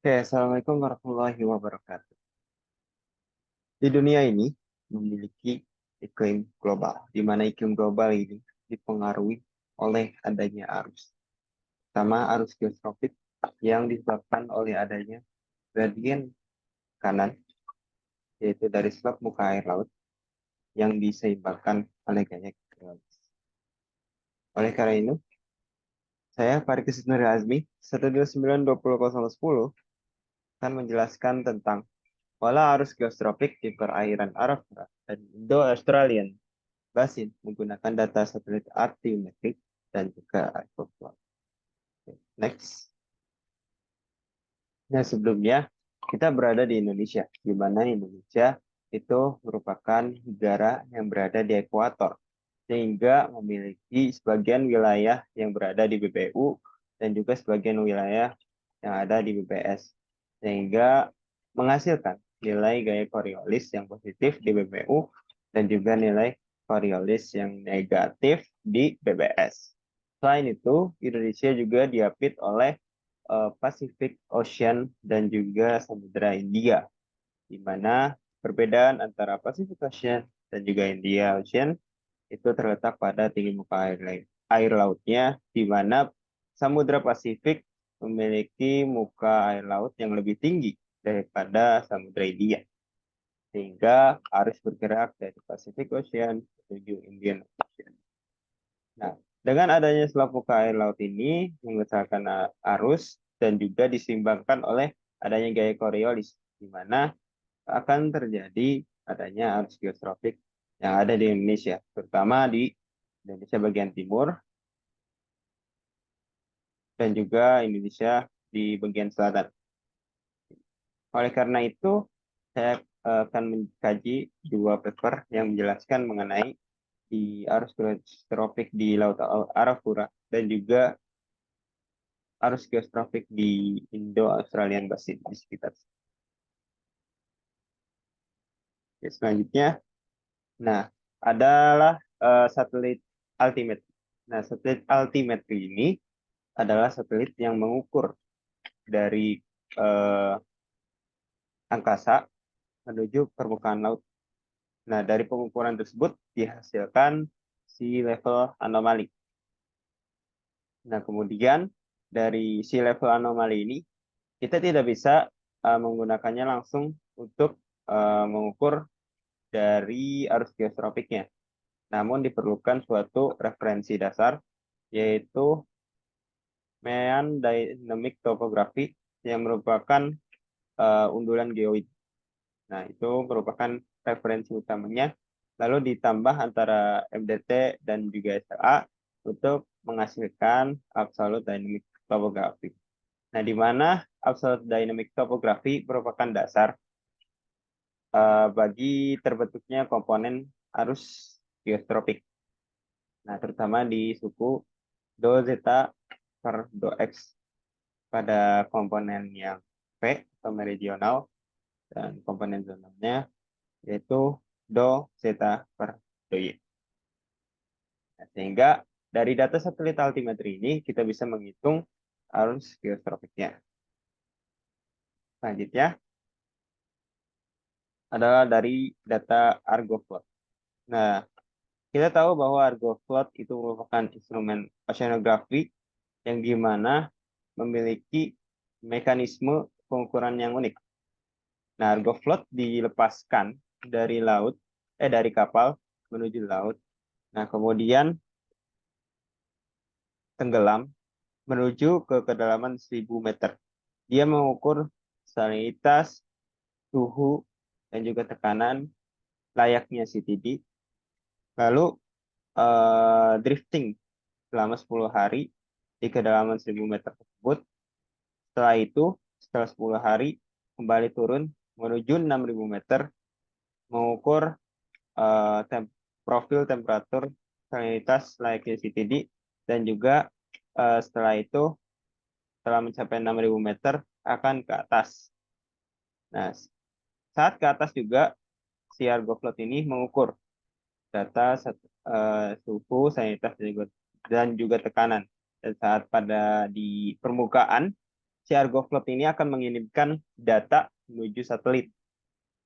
Oke, Assalamualaikum warahmatullahi wabarakatuh. Di dunia ini memiliki iklim global, di mana iklim global ini dipengaruhi oleh adanya arus. Pertama, arus geotropik yang disebabkan oleh adanya gradien kanan, yaitu dari sebab muka air laut yang diseimbangkan oleh gaya geologis. Oleh karena itu, saya Farid Nuri Azmi, 1292010 akan menjelaskan tentang pola arus geostropik di perairan Arafura dan Indo-Australian Basin menggunakan data satelit altimetrik dan juga airflow. Next. Nah, sebelumnya kita berada di Indonesia, di mana Indonesia itu merupakan negara yang berada di ekuator, sehingga memiliki sebagian wilayah yang berada di BBU dan juga sebagian wilayah yang ada di BBS, sehingga menghasilkan nilai gaya Coriolis yang positif di BBU dan juga nilai Coriolis yang negatif di BBS. Selain itu, Indonesia juga diapit oleh Pacific Ocean dan juga Samudra India, di mana perbedaan antara Pacific Ocean dan juga India Ocean itu terletak pada tinggi muka air lautnya, di mana Samudra Pasifik memiliki muka air laut yang lebih tinggi daripada Samudra India, sehingga harus bergerak dari Pacific Ocean menuju Indian Ocean. Nah, dengan adanya selap muka air laut ini mengesahkan arus dan juga disimbangkan oleh adanya gaya Coriolis, di mana akan terjadi adanya arus geostropik yang ada di Indonesia, terutama di Indonesia bagian timur dan juga Indonesia di bagian selatan. Oleh karena itu, saya akan mengkaji dua paper yang menjelaskan mengenai di arus geostropik di Laut Arafura dan juga arus geostrofik di Indo-Australian Basin di sekitar. Oke, selanjutnya, nah adalah satelit altimetri. Nah, satelit altimetri ini adalah satelit yang mengukur dari eh, angkasa menuju permukaan laut. Nah, dari pengukuran tersebut dihasilkan sea level anomali. Nah, kemudian dari sea level anomali ini kita tidak bisa menggunakannya langsung untuk mengukur dari arus geostropiknya. Namun diperlukan suatu referensi dasar, yaitu Mean Dynamic Topography yang merupakan undulan geoid. Nah, itu merupakan referensi utamanya. Lalu ditambah antara MDT dan juga SLA untuk menghasilkan Absolute Dynamic Topography. Nah, di mana Absolute Dynamic Topography merupakan dasar bagi terbentuknya komponen arus geostropik. Nah, terutama di suku do zeta per do x pada komponen yang P atau meridional dan komponen zonalnya yaitu do zeta per do y. Nah, sehingga dari data satelit altimetri ini kita bisa menghitung arus geostropiknya. Selanjutnya adalah dari data ArgoFloat. Nah, kita tahu bahwa ArgoFloat itu merupakan instrumen oceanografi yang dimana memiliki mekanisme pengukuran yang unik. Nah, ArgoFloat dilepaskan dari kapal menuju laut. Nah, kemudian tenggelam menuju ke kedalaman 1000 meter. Dia mengukur salinitas, suhu, dan juga tekanan layaknya CTD. Lalu drifting selama 10 hari di kedalaman 1000 meter tersebut. Setelah itu, setelah 10 hari, kembali turun menuju 6000 meter, mengukur profil temperatur salinitas layaknya CTD, dan juga setelah itu, setelah mencapai 6000 meter, akan ke atas. Nah, saat ke atas juga, si ArgoFloat ini mengukur data suhu, salinitas, dan juga tekanan. Dan saat pada di permukaan, si Argoflot ini akan mengirimkan data menuju satelit.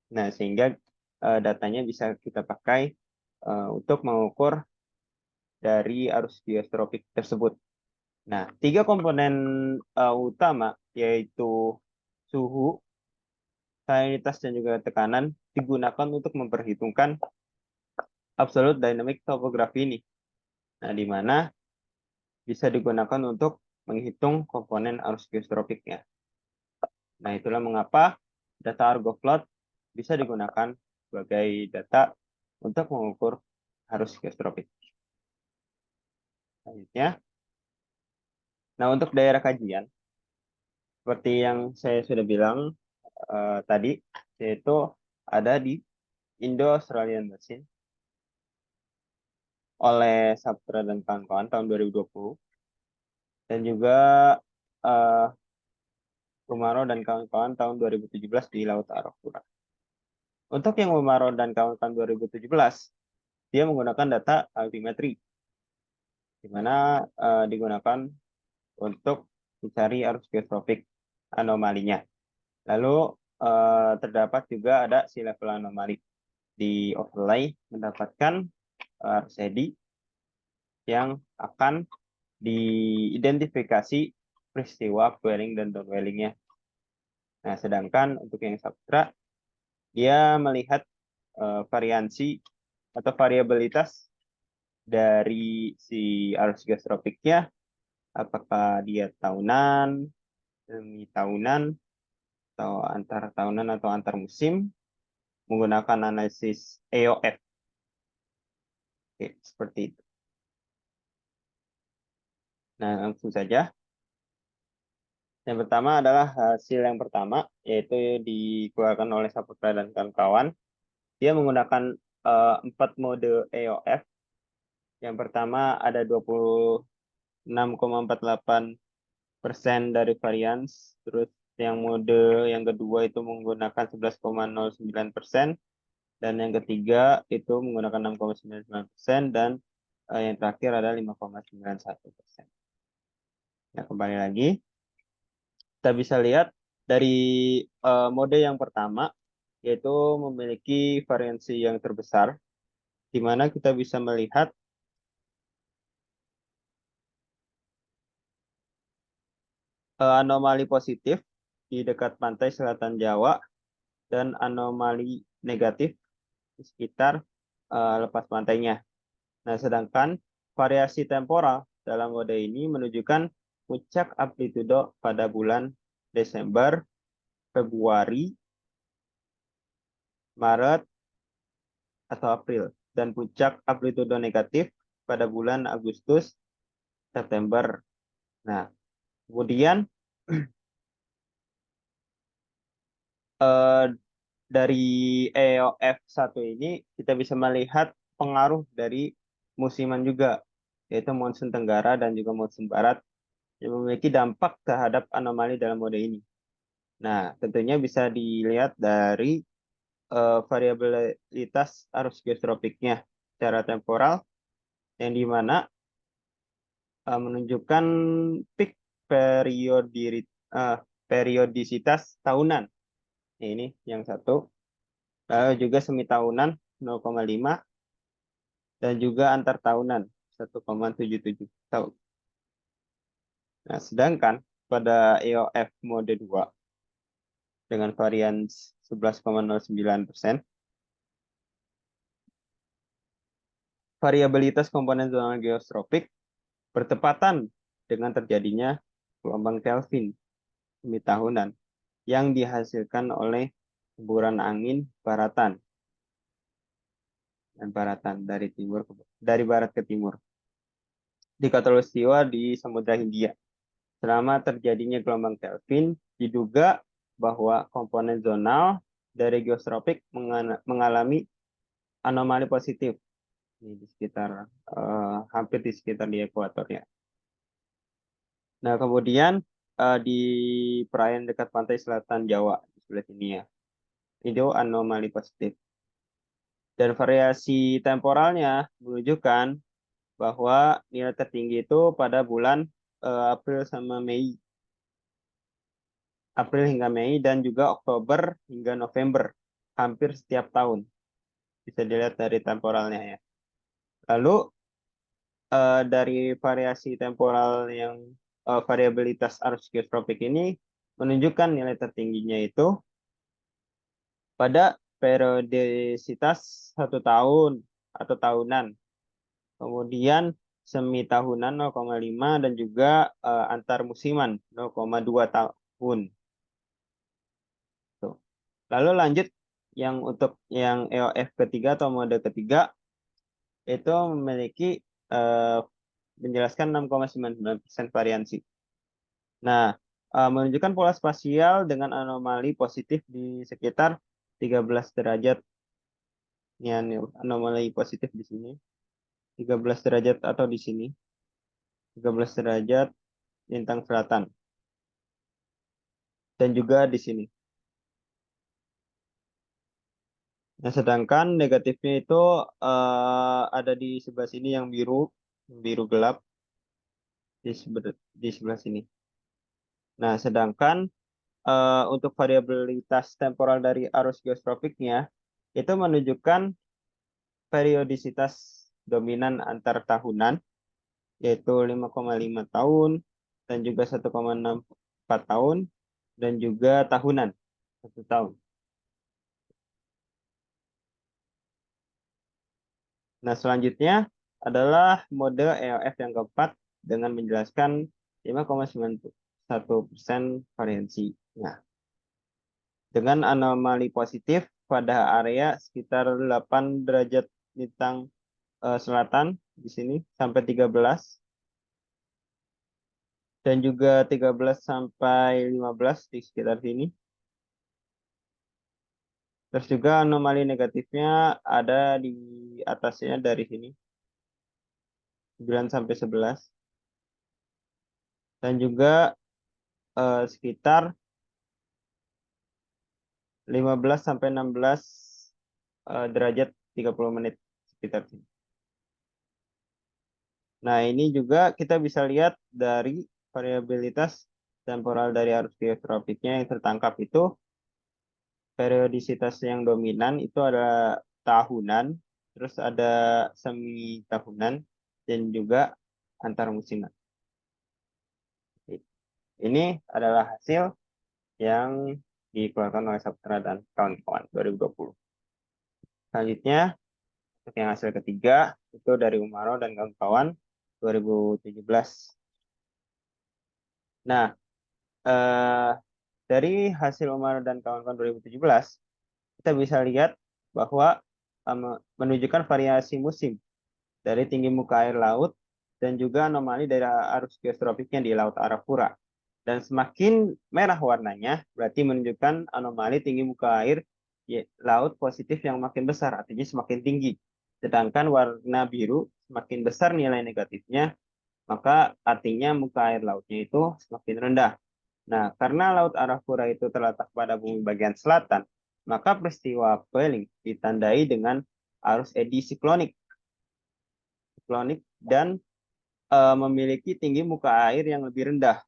Nah, sehingga datanya bisa kita pakai untuk mengukur dari arus geostropik tersebut. Nah, tiga komponen utama yaitu suhu, salinitas, dan juga tekanan digunakan untuk memperhitungkan absolute dynamic topography ini. Nah, di mana bisa digunakan untuk menghitung komponen arus geostropiknya. Nah, itulah mengapa data Argoflot bisa digunakan sebagai data untuk mengukur arus geostropik. Selanjutnya, nah untuk daerah kajian, seperti yang saya sudah bilang tadi, yaitu ada di Indo-Australian Basin oleh Saputra dan kawan-kawan tahun 2020, dan juga Kumaro dan kawan-kawan tahun 2017 di Laut Arafura. Untuk yang Kumaro dan kawan-kawan 2017, dia menggunakan data altimetri, di mana digunakan untuk mencari arus geostropik anomalinya. Lalu terdapat juga ada sea level anomali. Di overlay mendapatkan arus eddy yang akan diidentifikasi peristiwa upwelling dan downwellingnya. Nah, sedangkan untuk yang Saputra, dia melihat variansi atau variabilitas dari si arus geostropiknya, apakah dia tahunan, semi tahunan, atau antar tahunan atau antar musim, menggunakan analisis EOF. Oke, seperti itu. Nah, langsung saja. Yang pertama adalah hasil yang pertama, yaitu dikeluarkan oleh Saputra dan kawan-kawan. Dia menggunakan 4 mode EOF. Yang pertama ada 26,48% dari varians. Terus yang mode yang kedua itu menggunakan 11,09%. Dan yang ketiga itu menggunakan 6,99%. Dan yang terakhir ada 5,91%. Nah, kembali lagi. Kita bisa lihat dari mode yang pertama, yaitu memiliki variansi yang terbesar, di mana kita bisa melihat anomali positif di dekat pantai selatan Jawa dan anomali negatif di sekitar lepas pantainya. Nah, sedangkan variasi temporal dalam mode ini menunjukkan puncak amplitudo pada bulan Desember, Februari, Maret, atau April, dan puncak amplitudo negatif pada bulan Agustus, September. Nah, kemudian dari EOF1 ini kita bisa melihat pengaruh dari musiman juga, yaitu monsun tenggara dan juga monsun barat yang memiliki dampak terhadap anomali dalam mode ini. Nah, tentunya bisa dilihat dari variabilitas arus geostropiknya secara temporal, yang dimana menunjukkan peak periodisitas tahunan. Ini yang satu. Lalu juga semi tahunan 0,5 dan juga antar tahunan 1,77 tahun. Nah, sedangkan pada EOF mode 2 dengan varian 11,09%, variabilitas komponen zona geostropik bertepatan dengan terjadinya gelombang Kelvin semi tahunan yang dihasilkan oleh hemburan angin baratan dan baratan dari barat ke timur di khatulistiwa di Samudra Hindia. Selama terjadinya gelombang Kelvin, diduga bahwa komponen zonal dari geostropik mengalami anomali positif di sekitar hampir di sekitar di ekuatornya. Nah, kemudian di perairan dekat pantai selatan Jawa di sebelah sini ya, itu anomali positif. Dan variasi temporalnya menunjukkan bahwa nilai tertinggi itu pada bulan April sama Mei. April hingga Mei, dan juga Oktober hingga November, hampir setiap tahun. Bisa dilihat dari temporalnya ya. Lalu dari variasi temporal yang variabilitas arus geotropik ini menunjukkan nilai tertingginya itu pada periodisitas 1 tahun atau tahunan. Kemudian semi tahunan 0,5 dan juga antar musiman 0,2 tahun. Tuh. Lalu lanjut yang untuk yang EOF ketiga atau mode ketiga itu memiliki eh, menjelaskan 6,99% variansi. Nah, menunjukkan pola spasial dengan anomali positif di sekitar 13 derajat. Ya, nih, anomali positif di sini. 13 derajat atau di sini. 13 derajat lintang selatan. Dan juga di sini. Nah, sedangkan negatifnya itu ada di sebelah sini yang biru gelap di sebelah sini. Nah, sedangkan untuk variabilitas temporal dari arus geostropiknya itu menunjukkan periodisitas dominan antar tahunan, yaitu 5,5 tahun dan juga 1,64 tahun dan juga tahunan 1 tahun. Nah, selanjutnya adalah mode EOF yang keempat dengan menjelaskan 5,91% variansi. Nah, dengan anomali positif pada area sekitar 8 derajat lintang selatan di sini sampai 13 dan juga 13 sampai 15 di sekitar sini. Terus juga anomali negatifnya ada di atasnya dari sini 9 sampai 11 dan juga sekitar 15 sampai 16 derajat 30 menit sekitar sini. Nah, ini juga kita bisa lihat dari variabilitas temporal dari arus geotropiknya yang tertangkap itu periodisitas yang dominan itu ada tahunan, terus ada semi tahunan, dan juga antar musiman. Ini adalah hasil yang dikeluarkan oleh Saputra dan kawan-kawan 2020. Selanjutnya, untuk yang hasil ketiga, itu dari Umaro dan kawan-kawan 2017. Nah, eh, dari hasil Umaro dan kawan-kawan 2017, kita bisa lihat bahwa menunjukkan variasi musim dari tinggi muka air laut dan juga anomali dari arus geostropiknya di Laut Arafura. Dan semakin merah warnanya berarti menunjukkan anomali tinggi muka air laut positif yang makin besar, artinya semakin tinggi. Sedangkan warna biru semakin besar nilai negatifnya, maka artinya muka air lautnya itu semakin rendah. Nah, karena Laut Arafura itu terletak pada bumi bagian selatan, maka peristiwa Pelling ditandai dengan arus eddy siklonik dan memiliki tinggi muka air yang lebih rendah.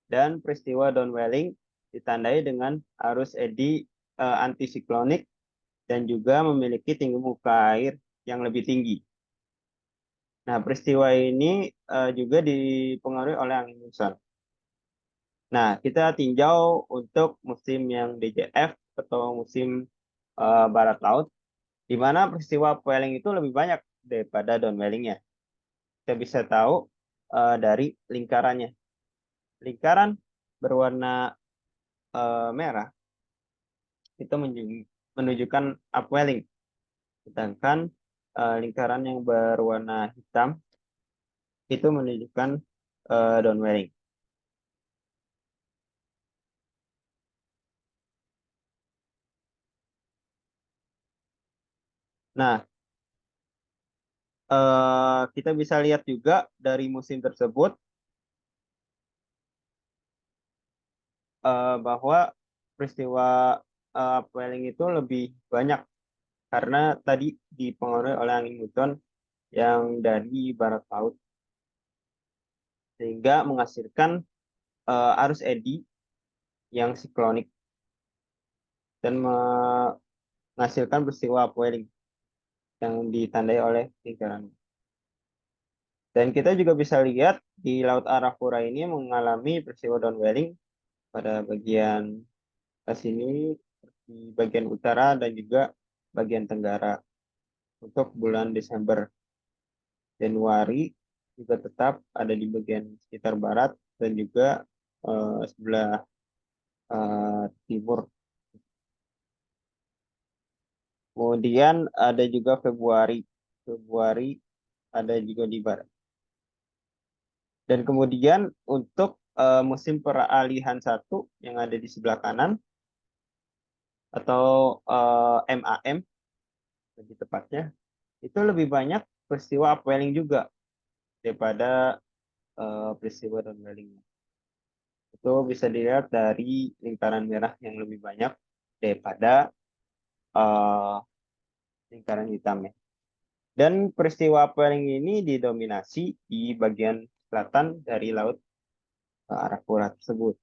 Dan peristiwa downwelling ditandai dengan arus eddy antisiklonik dan juga memiliki tinggi muka air yang lebih tinggi. Nah, peristiwa ini juga dipengaruhi oleh angin muson. Nah, kita tinjau untuk musim yang DJF atau musim barat laut, di mana peristiwa upwelling itu lebih banyak daripada downwellingnya. Kita bisa tahu dari lingkarannya. Lingkaran berwarna merah itu menunjukkan upwelling, sedangkan lingkaran yang berwarna hitam itu menunjukkan downwelling. Nah, kita bisa lihat juga dari musim tersebut bahwa peristiwa upwelling itu lebih banyak karena tadi dipengaruhi oleh angin muson yang dari barat laut sehingga menghasilkan arus eddy yang siklonik dan menghasilkan peristiwa upwelling yang ditandai oleh lingkaran. Dan kita juga bisa lihat di Laut Arafura ini mengalami peristiwa downwelling pada bagian sini, di bagian utara dan juga bagian tenggara untuk bulan Desember. Januari juga tetap ada di bagian sekitar barat dan juga sebelah timur. Kemudian ada juga Februari. Februari ada juga di barat. Dan kemudian untuk musim peralihan 1 yang ada di sebelah kanan atau MAM lebih tepatnya, itu lebih banyak peristiwa upwelling juga daripada peristiwa downwelling. Itu bisa dilihat dari lingkaran merah yang lebih banyak daripada lingkaran hitam ya. Dan peristiwa upwelling ini didominasi di bagian selatan dari Laut Arafura tersebut.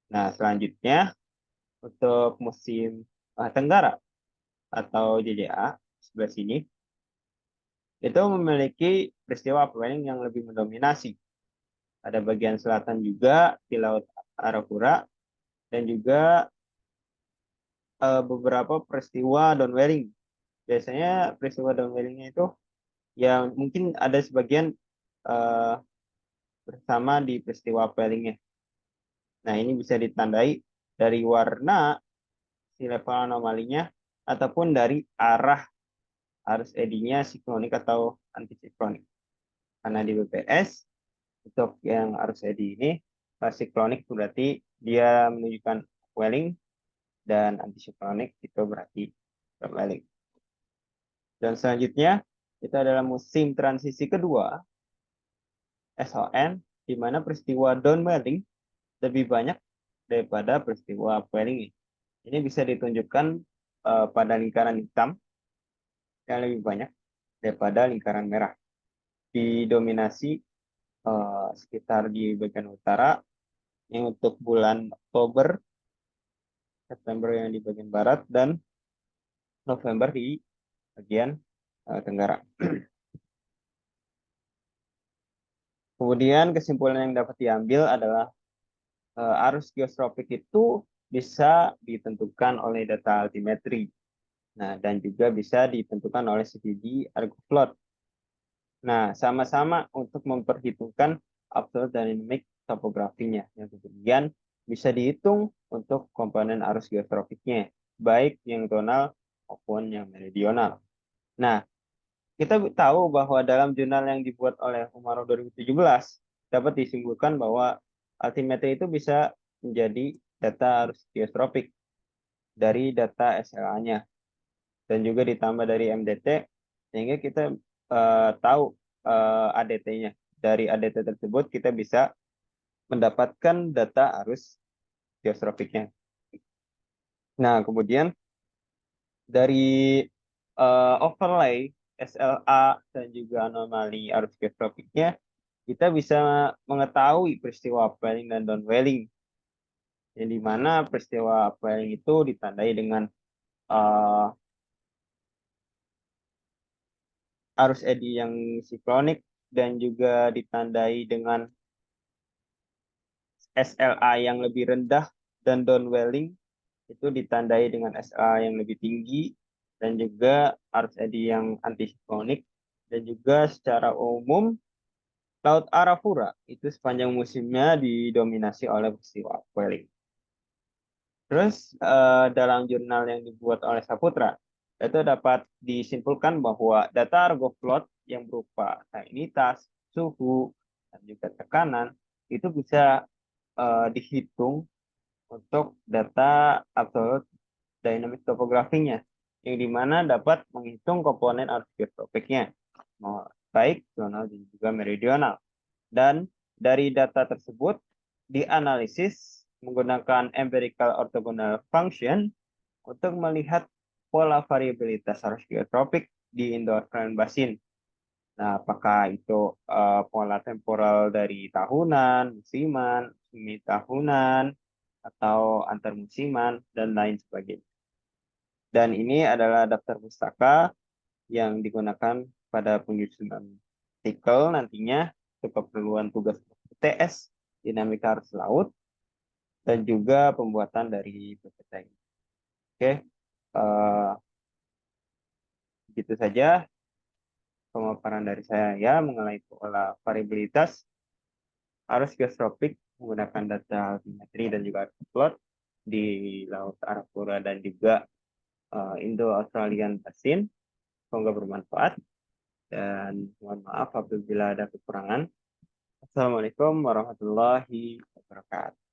Nah, selanjutnya untuk musim tenggara atau JJA sebelah sini, itu memiliki peristiwa upwelling yang lebih mendominasi. Ada bagian selatan juga di Laut Arafura dan juga beberapa peristiwa downwelling. Biasanya peristiwa downwellingnya itu yang mungkin ada sebagian bersama di peristiwa upwellingnya. Nah, ini bisa ditandai dari warna si level anomalinya ataupun dari arah arus eddy-nya siklonik atau antisiklonik. Karena di BPS untuk yang arus eddy ini siklonik berarti dia menunjukkan upwelling dan antisiklonik itu berarti downwelling. Dan selanjutnya itu adalah musim transisi kedua SON, di mana peristiwa downwelling lebih banyak daripada peristiwa upwelling. Ini bisa ditunjukkan pada lingkaran hitam yang lebih banyak daripada lingkaran merah. Didominasi sekitar di bagian utara, yang untuk bulan Oktober, September yang di bagian barat, dan November di bagian tenggara. Kemudian kesimpulan yang dapat diambil adalah arus geostropik itu bisa ditentukan oleh data altimetri. Nah, dan juga bisa ditentukan oleh CVD ArgoFloat. Nah, sama-sama untuk memperhitungkan absolute dynamic topografinya, yang kemudian bisa dihitung untuk komponen arus geostropiknya, baik yang tonal maupun yang meridional. Nah, kita tahu bahwa dalam jurnal yang dibuat oleh Umarov 2017 dapat disimpulkan bahwa altimetri itu bisa menjadi data arus geostropik dari data SLA-nya dan juga ditambah dari MDT sehingga kita tahu ADT-nya. Dari ADT tersebut kita bisa mendapatkan data arus geostropiknya. Nah, kemudian dari overlay SLA dan juga anomali arus geostropiknya, kita bisa mengetahui peristiwa upwelling dan downwelling, yang dimana peristiwa upwelling itu ditandai dengan arus eddy yang siklonik dan juga ditandai dengan SLA yang lebih rendah, dan downwelling itu ditandai dengan SLA yang lebih tinggi dan juga arus eddy yang antisiklonik. Dan juga secara umum Laut Arafura itu sepanjang musimnya didominasi oleh peristiwa upwelling. Terus dalam jurnal yang dibuat oleh Saputra itu dapat disimpulkan bahwa data ArgoFloat yang berupa salinitas, suhu, dan juga tekanan itu bisa dihitung untuk data absolute dynamic topografinya, yang dimana dapat menghitung komponen arus geostropiknya, baik zonal dan juga meridional. Dan dari data tersebut dianalisis menggunakan empirical orthogonal function untuk melihat pola variabilitas arus geotropik di Indo-Australian Basin. Nah, apakah itu pola temporal dari tahunan, musiman, semi tahunan, atau antar musiman, dan lain sebagainya. Dan ini adalah daftar pustaka yang digunakan pada penyusunan artikel nantinya untuk keperluan tugas UTS, dinamika arus laut, dan juga pembuatan dari PPT. Oke, eh, gitu saja pemaparan dari saya ya mengenai pola variabilitas arus geostropik menggunakan data altimetri dan juga arus plot di Laut Arafura dan juga Indo-Australian Basin. Semoga bermanfaat dan mohon maaf apabila ada kekurangan. Assalamualaikum warahmatullahi wabarakatuh.